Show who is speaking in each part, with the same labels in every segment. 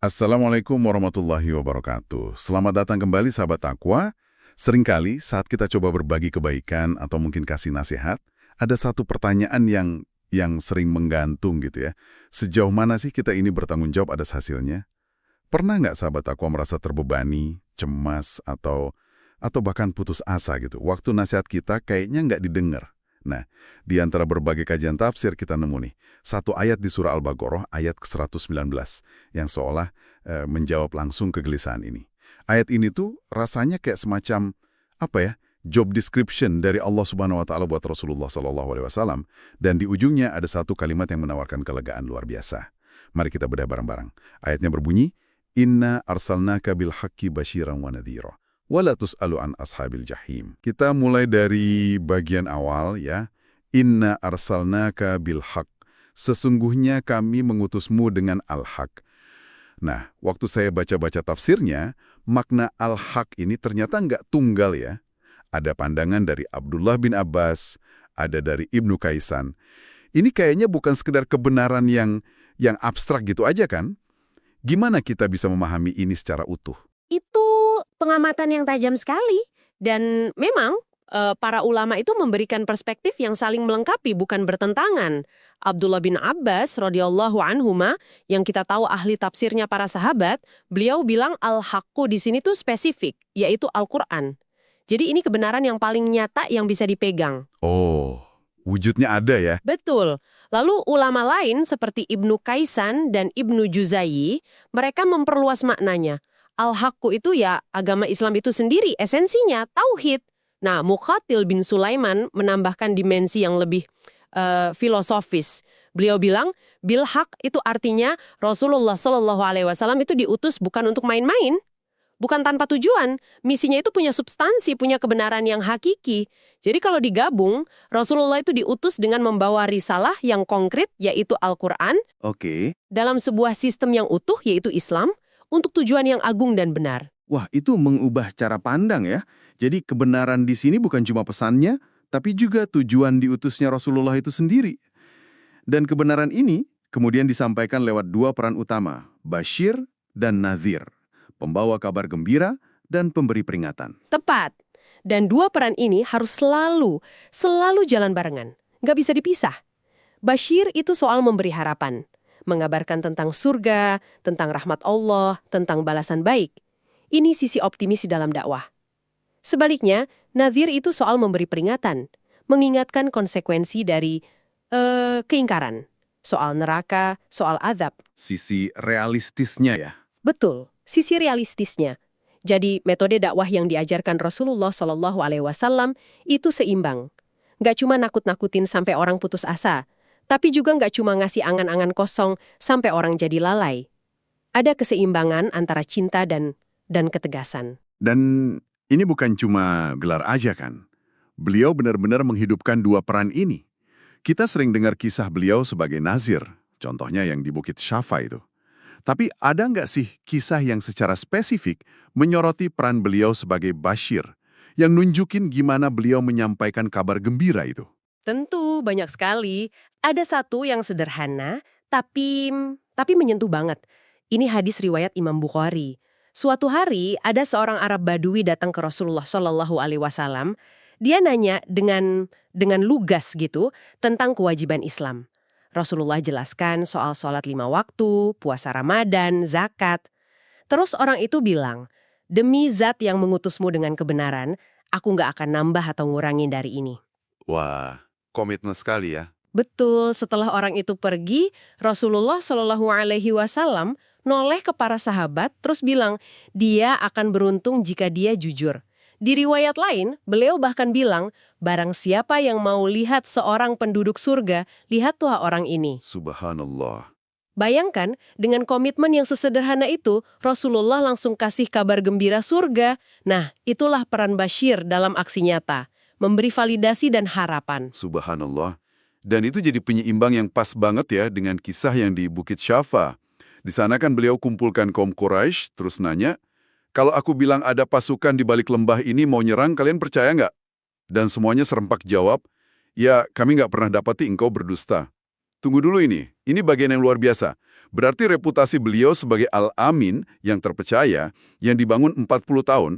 Speaker 1: Assalamualaikum warahmatullahi wabarakatuh. Selamat datang kembali sahabat Taqwa. Seringkali saat kita coba berbagi kebaikan atau mungkin kasih nasihat, ada satu pertanyaan yang sering menggantung gitu ya. Sejauh mana sih kita ini bertanggung jawab atas hasilnya? Pernah nggak sahabat Taqwa merasa terbebani, cemas, atau bahkan putus asa gitu? Waktu nasihat kita kayaknya nggak didengar. Nah, di antara berbagai kajian tafsir kita nemu nih, satu ayat di surah Al-Baqarah, ayat ke-119, yang seolah menjawab langsung kegelisahan ini. Ayat ini tuh rasanya kayak semacam, job description dari Allah Subhanahu wa Ta'ala buat Rasulullah SAW, dan di ujungnya ada satu kalimat yang menawarkan kelegaan luar biasa. Mari kita bedah bareng-barang. Ayatnya berbunyi, Inna arsalnaka bil haqqi basyiran wa nadhira. Wala tus'alu an ashabil jahim. Kita mulai dari bagian awal ya. Inna arsalnaka bil haq. Sesungguhnya kami mengutusmu dengan al-haq. Nah, waktu saya baca-baca tafsirnya, makna al-haq ini ternyata nggak tunggal ya. Ada pandangan dari Abdullah bin Abbas, ada dari Ibnu Kaisan. Ini kayaknya bukan sekedar kebenaran yang abstrak gitu aja kan? Gimana kita bisa memahami ini secara utuh?
Speaker 2: Itu pengamatan yang tajam sekali. Dan memang para ulama itu memberikan perspektif yang saling melengkapi, bukan bertentangan. Abdullah bin Abbas radhiyallahu anhuma, yang kita tahu ahli tafsirnya para sahabat, beliau bilang al-haqqu di sini tuh spesifik, yaitu Al-Qur'an. Jadi ini kebenaran yang paling nyata yang bisa dipegang.
Speaker 1: Oh, wujudnya ada ya?
Speaker 2: Betul. Lalu ulama lain seperti Ibnu Kaisan dan Ibnu Juzayyi, mereka memperluas maknanya. Al-Haqqu itu ya agama Islam itu sendiri, esensinya tauhid. Nah, Muqatil bin Sulaiman menambahkan dimensi yang lebih filosofis. Beliau bilang, bil haq itu artinya Rasulullah SAW itu diutus bukan untuk main-main, bukan tanpa tujuan. Misinya itu punya substansi, punya kebenaran yang hakiki. Jadi kalau digabung, Rasulullah itu diutus dengan membawa risalah yang konkret, yaitu Al-Quran, dalam sebuah sistem yang utuh, yaitu Islam, untuk tujuan yang agung dan benar.
Speaker 3: Wah, itu mengubah cara pandang ya. Jadi kebenaran di sini bukan cuma pesannya, tapi juga tujuan diutusnya Rasulullah itu sendiri. Dan kebenaran ini kemudian disampaikan lewat dua peran utama, Bashir dan Nadhir, pembawa kabar gembira dan pemberi peringatan.
Speaker 2: Tepat. Dan dua peran ini harus selalu jalan barengan. Nggak bisa dipisah. Bashir itu soal memberi harapan, mengabarkan tentang surga, tentang rahmat Allah, tentang balasan baik. Ini sisi optimis di dalam dakwah. Sebaliknya, Nadhir itu soal memberi peringatan, mengingatkan konsekuensi dari keingkaran, soal neraka, soal azab.
Speaker 3: Sisi realistisnya ya.
Speaker 2: Betul, sisi realistisnya. Jadi metode dakwah yang diajarkan Rasulullah SAW itu seimbang. Nggak cuma nakut-nakutin sampai orang putus asa, tapi juga nggak cuma ngasih angan-angan kosong sampai orang jadi lalai. Ada keseimbangan antara cinta dan ketegasan.
Speaker 3: Dan ini bukan cuma gelar aja kan. Beliau benar-benar menghidupkan dua peran ini. Kita sering dengar kisah beliau sebagai nazir, contohnya yang di Bukit Syafa itu. Tapi ada nggak sih kisah yang secara spesifik menyoroti peran beliau sebagai Bashir, yang nunjukin gimana beliau menyampaikan kabar gembira itu?
Speaker 2: Tentu, banyak sekali. Ada satu yang sederhana, tapi menyentuh banget. Ini hadis riwayat Imam Bukhari. Suatu hari, ada seorang Arab Badui datang ke Rasulullah SAW. Dia nanya dengan lugas gitu tentang kewajiban Islam. Rasulullah jelaskan soal sholat 5 waktu, puasa Ramadan, zakat. Terus orang itu bilang, demi zat yang mengutusmu dengan kebenaran, aku nggak akan nambah atau ngurangin dari ini.
Speaker 1: Wah, komitmen sekali ya.
Speaker 2: Betul, setelah orang itu pergi, Rasulullah SAW noleh ke para sahabat terus bilang, dia akan beruntung jika dia jujur. Di riwayat lain, beliau bahkan bilang, barang siapa yang mau lihat seorang penduduk surga, lihatlah orang ini.
Speaker 1: Subhanallah.
Speaker 2: Bayangkan, dengan komitmen yang sesederhana itu, Rasulullah langsung kasih kabar gembira surga. Nah, itulah peran Bashir dalam aksi nyata, memberi validasi dan harapan.
Speaker 1: Subhanallah. Dan itu jadi penyeimbang yang pas banget ya dengan kisah yang di Bukit Syafa. Di sana kan beliau kumpulkan kaum Quraisy, terus nanya, kalau aku bilang ada pasukan di balik lembah ini mau nyerang, kalian percaya nggak? Dan semuanya serempak jawab, ya kami nggak pernah dapati engkau berdusta.
Speaker 3: Tunggu dulu ini bagian yang luar biasa. Berarti reputasi beliau sebagai Al-Amin yang terpercaya, yang dibangun 40 tahun,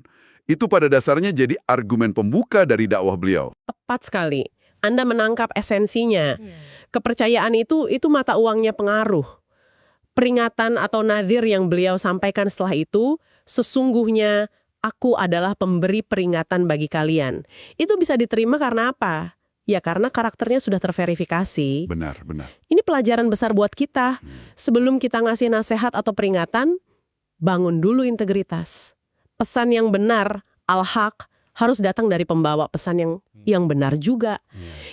Speaker 3: itu pada dasarnya jadi argumen pembuka dari dakwah beliau.
Speaker 2: Tepat sekali. Anda menangkap esensinya. Kepercayaan itu mata uangnya pengaruh. Peringatan atau nadhir yang beliau sampaikan setelah itu, sesungguhnya aku adalah pemberi peringatan bagi kalian. Itu bisa diterima karena apa? Ya karena karakternya sudah terverifikasi.
Speaker 3: Benar.
Speaker 2: Ini pelajaran besar buat kita. Sebelum kita ngasih nasihat atau peringatan, bangun dulu integritas. Pesan yang benar, al-haq, harus datang dari pembawa pesan yang benar juga.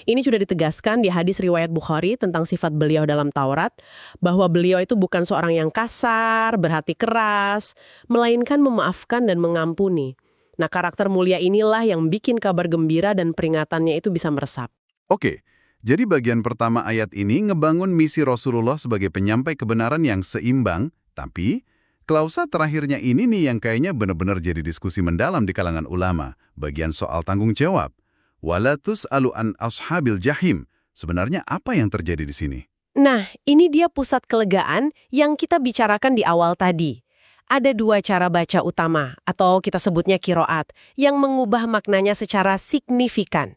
Speaker 2: Ini sudah ditegaskan di hadis riwayat Bukhari tentang sifat beliau dalam Taurat, bahwa beliau itu bukan seorang yang kasar, berhati keras, melainkan memaafkan dan mengampuni. Nah, karakter mulia inilah yang bikin kabar gembira dan peringatannya itu bisa meresap.
Speaker 1: Oke, jadi bagian pertama ayat ini ngebangun misi Rasulullah sebagai penyampai kebenaran yang seimbang, tapi klausa terakhirnya ini nih yang kayaknya benar-benar jadi diskusi mendalam di kalangan ulama, bagian soal tanggung jawab. Wala tus'alu an ashabil jahim. Sebenarnya apa yang terjadi di sini?
Speaker 2: Nah, ini dia pusat kelegaan yang kita bicarakan di awal tadi. Ada dua cara baca utama, atau kita sebutnya kiroat, yang mengubah maknanya secara signifikan.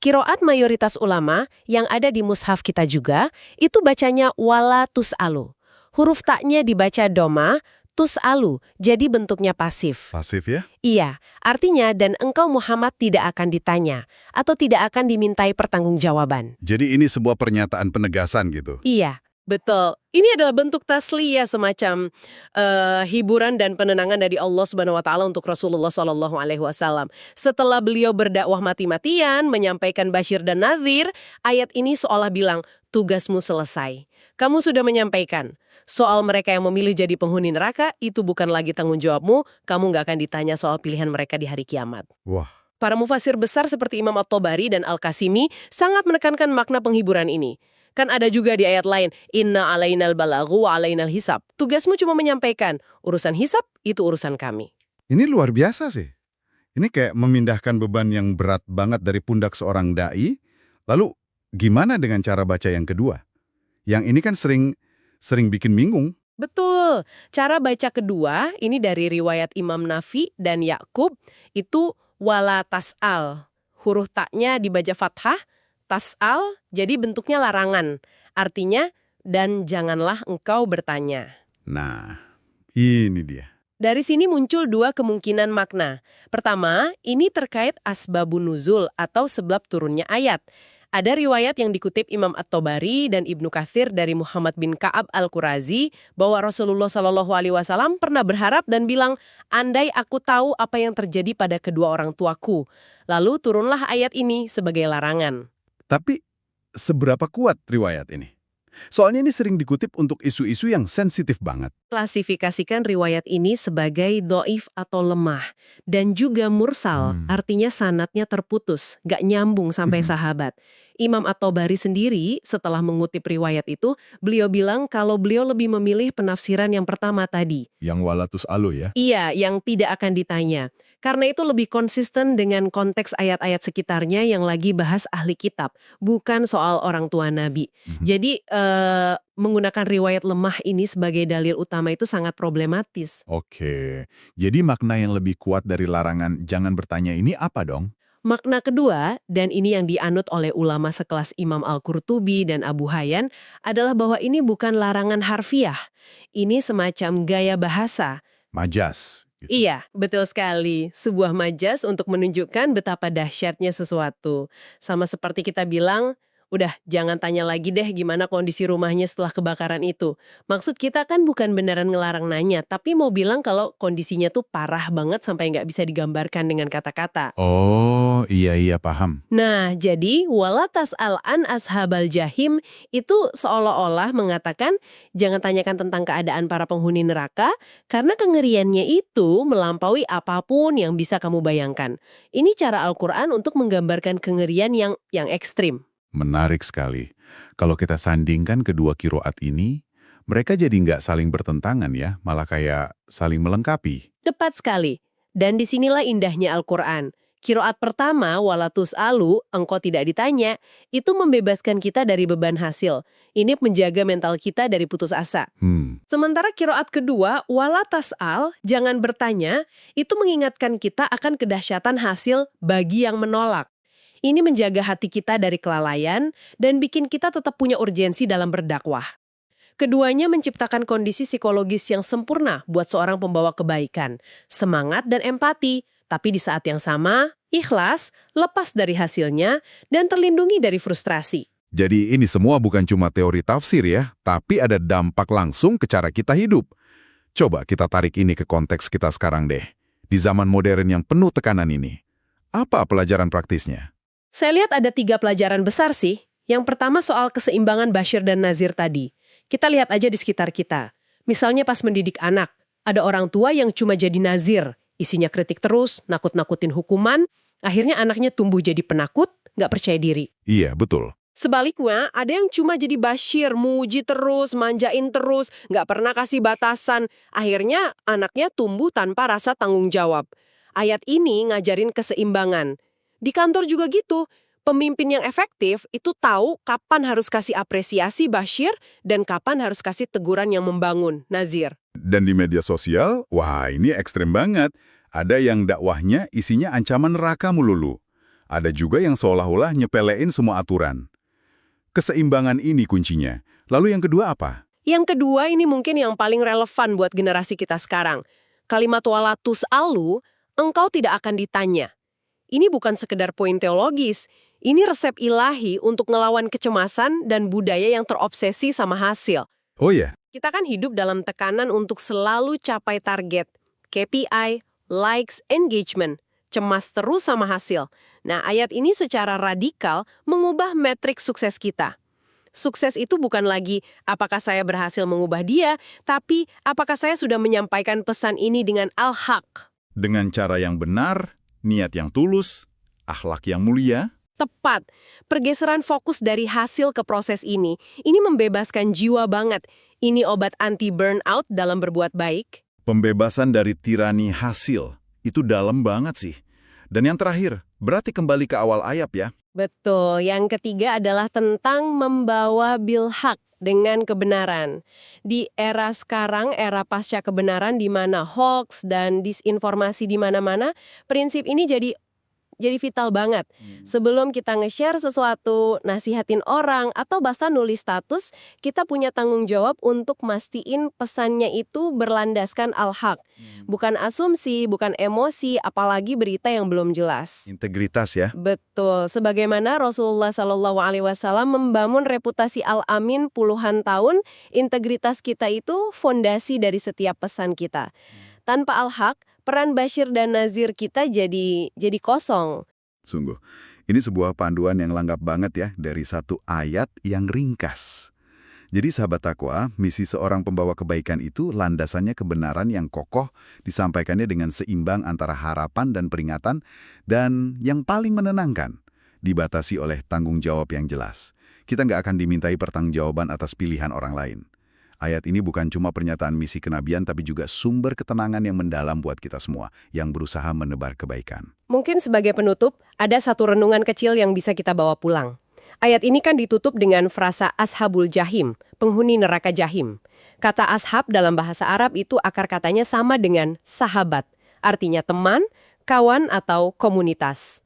Speaker 2: Kiroat mayoritas ulama yang ada di mushaf kita juga, itu bacanya wala tus'alu. Huruf taknya dibaca doma, tus'alu, jadi bentuknya pasif.
Speaker 1: Pasif ya?
Speaker 2: Iya, artinya dan engkau Muhammad tidak akan ditanya, atau tidak akan dimintai pertanggungjawaban.
Speaker 1: Jadi ini sebuah pernyataan penegasan gitu.
Speaker 2: Iya, betul. Ini adalah bentuk tasliyah, semacam hiburan dan penenangan dari Allah Subhanahu wa Ta'ala untuk Rasulullah SAW. Setelah beliau berdakwah mati-matian, menyampaikan basyir dan nadhir, ayat ini seolah bilang, tugasmu selesai. Kamu sudah menyampaikan. Soal mereka yang memilih jadi penghuni neraka, itu bukan lagi tanggung jawabmu, kamu nggak akan ditanya soal pilihan mereka di hari kiamat.
Speaker 1: Wah.
Speaker 2: Para mufasir besar seperti Imam At-Tabari dan Al-Qasimi sangat menekankan makna penghiburan ini. Kan ada juga di ayat lain, inna alainal balaghu wa alainal hisab. Tugasmu cuma menyampaikan, urusan hisab itu urusan kami.
Speaker 1: Ini luar biasa sih. Ini kayak memindahkan beban yang berat banget dari pundak seorang da'i. Lalu gimana dengan cara baca yang kedua? Yang ini kan sering bikin bingung.
Speaker 2: Betul. Cara baca kedua, ini dari riwayat Imam Nafi dan Yakub, itu wala tas'al. Huruf taknya dibaca fathah, tas'al, jadi bentuknya larangan. Artinya, dan janganlah engkau bertanya.
Speaker 1: Nah, ini dia.
Speaker 2: Dari sini muncul dua kemungkinan makna. Pertama, ini terkait asbabun nuzul atau sebab turunnya ayat. Ada riwayat yang dikutip Imam At-Tabari dan Ibnu Katsir dari Muhammad bin Ka'ab Al-Qurazi bahwa Rasulullah SAW pernah berharap dan bilang, andai aku tahu apa yang terjadi pada kedua orang tuaku. Lalu turunlah ayat ini sebagai larangan.
Speaker 1: Tapi seberapa kuat riwayat ini? Soalnya ini sering dikutip untuk isu-isu yang sensitif banget.
Speaker 2: Klasifikasikan riwayat ini sebagai doif atau lemah. Dan juga mursal, artinya sanadnya terputus, gak nyambung sampai sahabat. Imam At-Tabari sendiri setelah mengutip riwayat itu, beliau bilang kalau beliau lebih memilih penafsiran yang pertama tadi.
Speaker 1: Yang walatus alu ya?
Speaker 2: Iya, yang tidak akan ditanya. Karena itu lebih konsisten dengan konteks ayat-ayat sekitarnya yang lagi bahas ahli kitab, bukan soal orang tua Nabi. Jadi, menggunakan riwayat lemah ini sebagai dalil utama itu sangat problematis.
Speaker 1: Oke, jadi makna yang lebih kuat dari larangan jangan bertanya ini apa dong?
Speaker 2: Makna kedua, dan ini yang dianut oleh ulama sekelas Imam Al-Qurtubi dan Abu Hayyan, adalah bahwa ini bukan larangan harfiah. Ini semacam gaya bahasa.
Speaker 1: Majas. Gitu.
Speaker 2: Iya, betul sekali. Sebuah majas untuk menunjukkan betapa dahsyatnya sesuatu. Sama seperti kita bilang, udah jangan tanya lagi deh gimana kondisi rumahnya setelah kebakaran itu. Maksud kita kan bukan beneran ngelarang nanya, tapi mau bilang kalau kondisinya tuh parah banget sampai nggak bisa digambarkan dengan kata-kata.
Speaker 1: Oh, iya paham.
Speaker 2: Nah, jadi wala tas'al an ashabal jahim itu seolah-olah mengatakan jangan tanyakan tentang keadaan para penghuni neraka karena kengeriannya itu melampaui apapun yang bisa kamu bayangkan. Ini cara Al-Quran untuk menggambarkan kengerian yang ekstrim.
Speaker 1: Menarik sekali. Kalau kita sandingkan kedua kiroat ini, mereka jadi nggak saling bertentangan ya, malah kayak saling melengkapi.
Speaker 2: Tepat sekali. Dan disinilah indahnya Al-Quran. Qiraat pertama, wala tus'alu, engkau tidak ditanya, itu membebaskan kita dari beban hasil. Ini menjaga mental kita dari putus asa. Sementara qiraat kedua, wala tas'al, jangan bertanya, itu mengingatkan kita akan kedahsyatan hasil bagi yang menolak. Ini menjaga hati kita dari kelalaian dan bikin kita tetap punya urgensi dalam berdakwah. Keduanya menciptakan kondisi psikologis yang sempurna buat seorang pembawa kebaikan, semangat dan empati, tapi di saat yang sama, ikhlas, lepas dari hasilnya, dan terlindungi dari frustrasi.
Speaker 1: Jadi ini semua bukan cuma teori tafsir ya, tapi ada dampak langsung ke cara kita hidup. Coba kita tarik ini ke konteks kita sekarang deh. Di zaman modern yang penuh tekanan ini. Apa pelajaran praktisnya?
Speaker 2: Saya lihat ada 3 pelajaran besar sih. Yang pertama soal keseimbangan Bashir dan Nazir tadi. Kita lihat aja di sekitar kita. Misalnya pas mendidik anak, ada orang tua yang cuma jadi nazir, isinya kritik terus, nakut-nakutin hukuman, akhirnya anaknya tumbuh jadi penakut, nggak percaya diri.
Speaker 1: Iya, betul.
Speaker 2: Sebaliknya, ada yang cuma jadi Bashir, muji terus, manjain terus, nggak pernah kasih batasan. Akhirnya anaknya tumbuh tanpa rasa tanggung jawab. Ayat ini ngajarin keseimbangan. Di kantor juga gitu. Pemimpin yang efektif itu tahu kapan harus kasih apresiasi Bashir dan kapan harus kasih teguran yang membangun, Nazir.
Speaker 1: Dan di media sosial, wah ini ekstrem banget. Ada yang dakwahnya isinya ancaman neraka melulu. Ada juga yang seolah-olah nyepelein semua aturan. Keseimbangan ini kuncinya. Lalu yang kedua apa?
Speaker 2: Yang kedua ini mungkin yang paling relevan buat generasi kita sekarang. Kalimat wala tus'alu, engkau tidak akan ditanya. Ini bukan sekedar poin teologis. Ini resep ilahi untuk ngelawan kecemasan dan budaya yang terobsesi sama hasil.
Speaker 1: Oh ya?
Speaker 2: Kita kan hidup dalam tekanan untuk selalu capai target, KPI, likes, engagement, cemas terus sama hasil. Nah, ayat ini secara radikal mengubah metrik sukses kita. Sukses itu bukan lagi apakah saya berhasil mengubah dia, tapi apakah saya sudah menyampaikan pesan ini dengan al-haq.
Speaker 1: Dengan cara yang benar, niat yang tulus, akhlak yang mulia.
Speaker 2: Tepat. Pergeseran fokus dari hasil ke proses ini membebaskan jiwa banget. Ini obat anti-burnout dalam berbuat baik.
Speaker 1: Pembebasan dari tirani hasil. Itu dalam banget sih. Dan yang terakhir, berarti kembali ke awal ayat ya.
Speaker 2: Betul. Yang ketiga adalah tentang membawa bilhaq dengan kebenaran. Di era sekarang, era pasca kebenaran di mana hoax dan disinformasi di mana-mana, prinsip ini jadi vital banget. Sebelum kita nge-share sesuatu, nasihatin orang, atau bahkan nulis status, kita punya tanggung jawab untuk mastiin pesannya itu berlandaskan al-haq. Bukan asumsi, bukan emosi, apalagi berita yang belum jelas.
Speaker 1: Integritas ya.
Speaker 2: Betul. Sebagaimana Rasulullah SAW membangun reputasi al-amin puluhan tahun, integritas kita itu fondasi dari setiap pesan kita. Tanpa al-haq, peran Bashir dan Nazir kita jadi kosong.
Speaker 1: Sungguh, ini sebuah panduan yang lengkap banget ya dari satu ayat yang ringkas. Jadi sahabat takwa, misi seorang pembawa kebaikan itu landasannya kebenaran yang kokoh, disampaikannya dengan seimbang antara harapan dan peringatan, dan yang paling menenangkan, dibatasi oleh tanggung jawab yang jelas. Kita nggak akan dimintai pertanggungjawaban atas pilihan orang lain. Ayat ini bukan cuma pernyataan misi kenabian, tapi juga sumber ketenangan yang mendalam buat kita semua yang berusaha menebar kebaikan.
Speaker 2: Mungkin sebagai penutup, ada satu renungan kecil yang bisa kita bawa pulang. Ayat ini kan ditutup dengan frasa ashabul jahim, penghuni neraka jahim. Kata ashab dalam bahasa Arab itu akar katanya sama dengan sahabat, artinya teman, kawan, atau komunitas.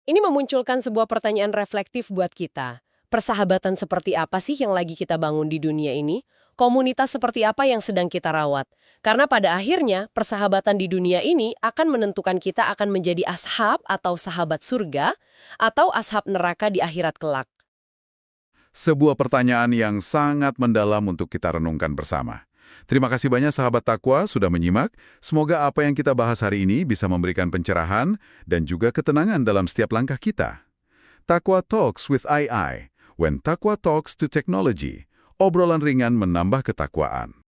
Speaker 2: Ini memunculkan sebuah pertanyaan reflektif buat kita. Persahabatan seperti apa sih yang lagi kita bangun di dunia ini? Komunitas seperti apa yang sedang kita rawat? Karena pada akhirnya, persahabatan di dunia ini akan menentukan kita akan menjadi ashab atau sahabat surga, atau ashab neraka di akhirat kelak.
Speaker 1: Sebuah pertanyaan yang sangat mendalam untuk kita renungkan bersama. Terima kasih banyak sahabat takwa sudah menyimak. Semoga apa yang kita bahas hari ini bisa memberikan pencerahan dan juga ketenangan dalam setiap langkah kita. Takwa Talks with II. When Takwa talks to technology, obrolan ringan menambah ketakwaan.